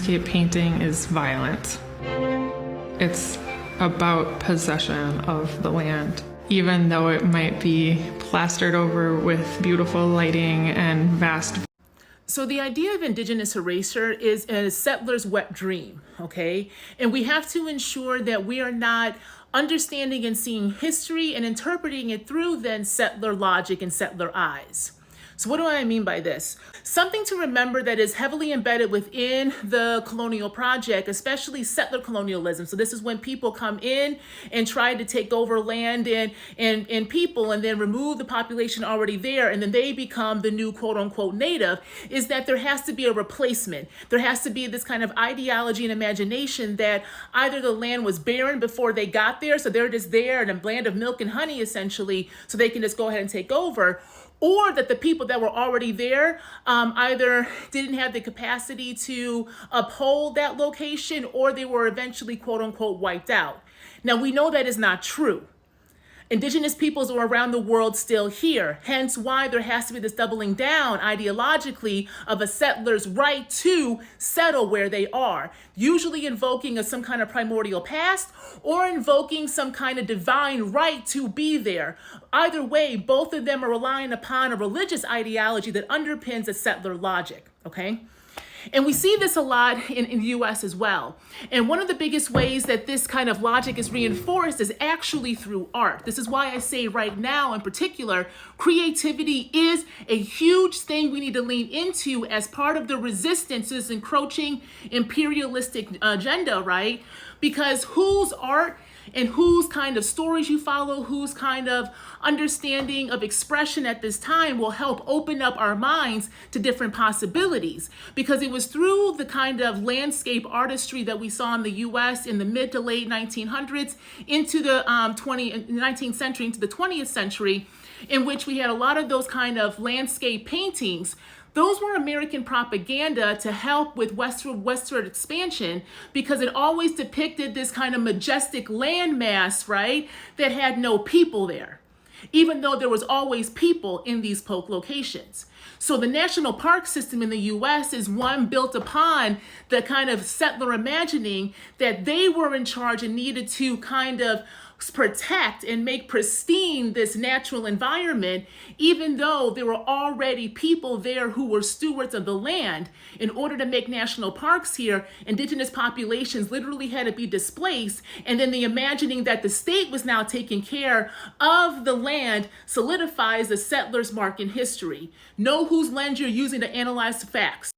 landscape painting is violent. It's about possession of the land, even though it might be plastered over with beautiful lighting and vast. So the idea of indigenous erasure is a settler's wet dream, okay? And we have to ensure that we are not understanding and seeing history and interpreting it through then settler logic and settler eyes. So what do I mean by this? Something to remember that is heavily embedded within the colonial project, especially settler colonialism. So this is when people come in and try to take over land and people and then remove the population already there, and then they become the new quote unquote native, is that there has to be a replacement. There has to be this kind of ideology and imagination that either the land was barren before they got there, so they're just there in a land of milk and honey essentially, so they can just go ahead and take over, or that the people that were already there either didn't have the capacity to uphold that location, or they were eventually quote unquote wiped out. Now we know that is not true. Indigenous peoples are around the world still here, hence why there has to be this doubling down ideologically of a settler's right to settle where they are, usually invoking some kind of primordial past or invoking some kind of divine right to be there. Either way, both of them are relying upon a religious ideology that underpins a settler logic, okay? And we see this a lot in the US as well. And one of the biggest ways that this kind of logic is reinforced is actually through art. This is why I say right now in particular, creativity is a huge thing we need to lean into as part of the resistance to this encroaching imperialistic agenda, right? Because whose art and whose kind of stories you follow, whose kind of understanding of expression at this time will help open up our minds to different possibilities. Because it was through the kind of landscape artistry that we saw in the US in the mid to late 1900s into the 19th century, into the 20th century, in which we had a lot of those kind of landscape paintings. Those were American propaganda to help with westward expansion, because it always depicted this kind of majestic landmass, right, that had no people there, even though there was always people in these locations. So the national park system in the US is one built upon the kind of settler imagining that they were in charge and needed to kind of protect and make pristine this natural environment, even though there were already people there who were stewards of the land. In order to make national parks here, indigenous populations literally had to be displaced, and then the imagining that the state was now taking care of the land solidifies the settler's mark in history. Know whose lens you're using to analyze the facts.